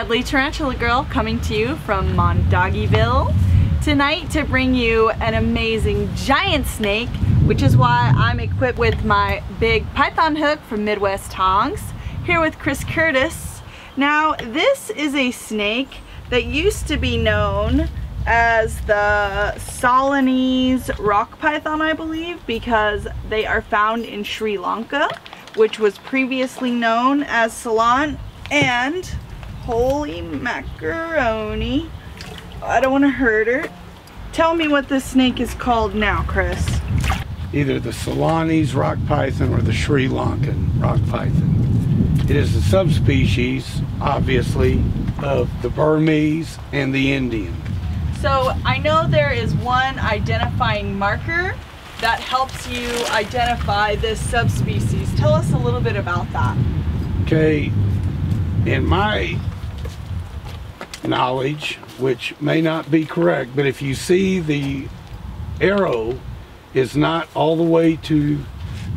Deadly Tarantula Girl coming to you from Mondoggieville tonight to bring you an amazing giant snake, which is why I'm equipped with my big python hook from Midwest Tongs, here with Chris Curtis. Now this is a snake that used to be known as the Solanese rock python, I believe, because they are found in Sri Lanka, which was previously known as Ceylon. And holy macaroni, I don't want to hurt her. Tell me what this snake is called now, Chris. Either the Solanese rock python or the Sri Lankan rock python. It is a subspecies, obviously, of the Burmese and the Indian. So I know there is one identifying marker that helps you identify this subspecies. Tell us a little bit about that. Okay, in my knowledge, which may not be correct, but if you see the arrow is not all the way to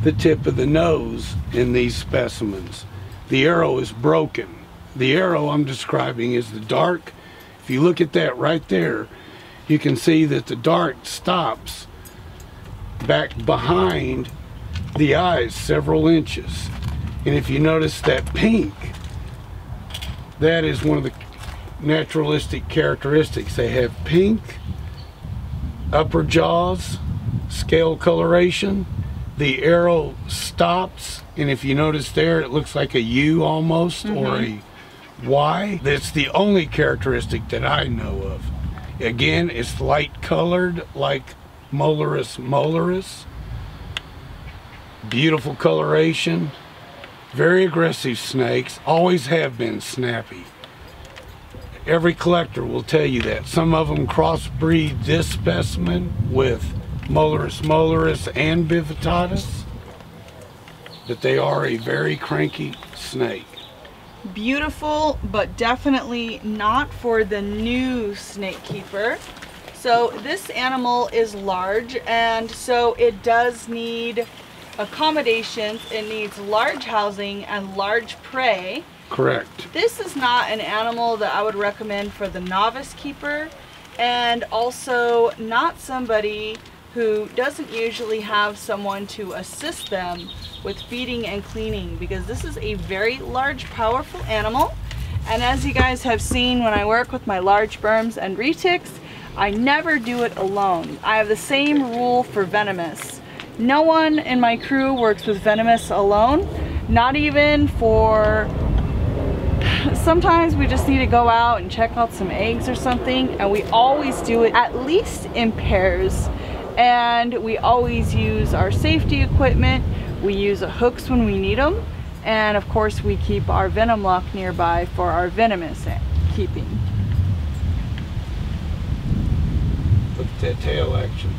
the tip of the nose in these specimens. The arrow is broken. The arrow I'm describing is the dark. If you look at that right there, you can see that the dark stops back behind the eyes several inches. And if you notice that pink, that is one of the naturalistic characteristics. They have pink upper jaws, scale coloration. The arrow stops, and if you notice there, it looks like a U almost, or a Y. That's the only characteristic that I know of. Again, it's light colored like Molurus molurus. Beautiful coloration. Very aggressive snakes, always have been snappy. Every collector will tell you that. Some of them crossbreed this specimen with Molurus molurus and Bivitatus, but they are a very cranky snake. Beautiful, but definitely not for the new snake keeper. So this animal is large, and so it does need accommodations. It needs large housing and large prey. Correct. This is not an animal that I would recommend for the novice keeper, and also not somebody who doesn't usually have someone to assist them with feeding and cleaning, because this is a very large, powerful animal. And as you guys have seen when I work with my large berms and retics, I never do it alone. I have the same rule for venomous. No one in my crew works with venomous alone, not even for, sometimes we just need to go out and check out some eggs or something, and we always do it at least in pairs. And we always use our safety equipment. We use hooks when we need them, and of course we keep our venom lock nearby for our venomous keeping. Look at that tail action.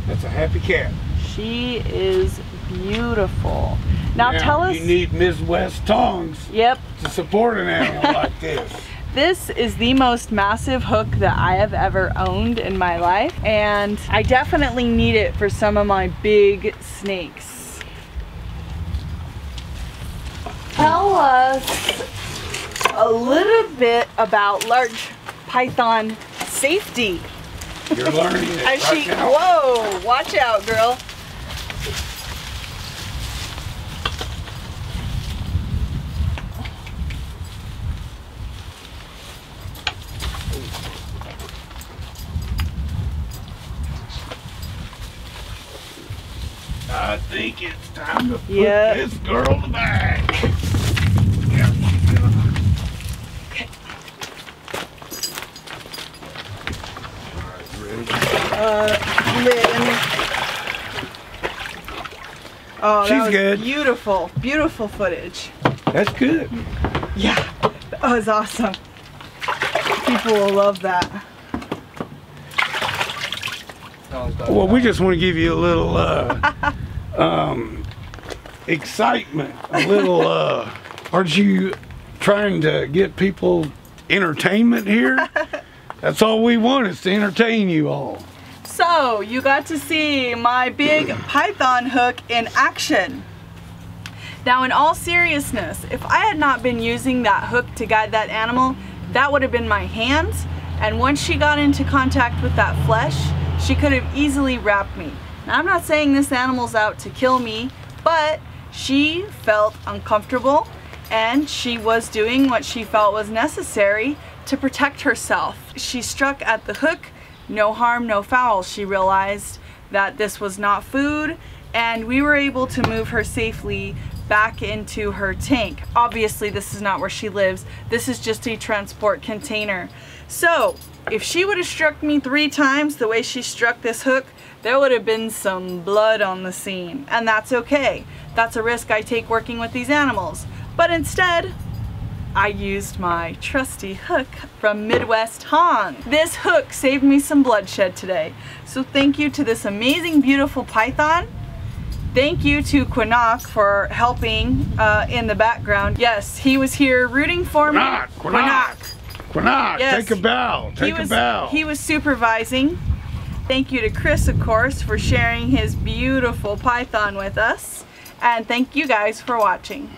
That's a happy cat. She is beautiful. Now tell us. You need Midwest Tongs. Yep. To support an animal like this. This is the most massive hook that I have ever owned in my life, and I definitely need it for some of my big snakes. Tell us a little bit about large python safety. You're learning it right now. Whoa, watch out, girl. I think it's time to put Yep. this girl to bed. Okay. Lynn. Oh, She's that was good. Beautiful, beautiful footage. That's good. Yeah, that was awesome. People will love that. Well, we just want to give you a little excitement, a little, aren't you trying to get people entertainment here? That's all we want, is to entertain you all. So, you got to see my big python hook in action. Now, in all seriousness, if I had not been using that hook to guide that animal, that would have been my hands, and once she got into contact with that flesh, she could have easily wrapped me. Now, I'm not saying this animal's out to kill me, but she felt uncomfortable and she was doing what she felt was necessary to protect herself. She struck at the hook, no harm, no foul. She realized that this was not food, and we were able to move her safely back into her tank. Obviously, this is not where she lives. This is just a transport container. So, if she would have struck me 3 times the way she struck this hook, there would have been some blood on the scene. And that's okay. That's a risk I take working with these animals. But instead, I used my trusty hook from Midwest Hong. This hook saved me some bloodshed today. So thank you to this amazing, beautiful python. Thank you to Quinnock for helping in the background. Yes, he was here rooting for me. Quinnock, yes, take a bow, take a bow. He was supervising. Thank you to Chris, of course, for sharing his beautiful python with us. And thank you guys for watching.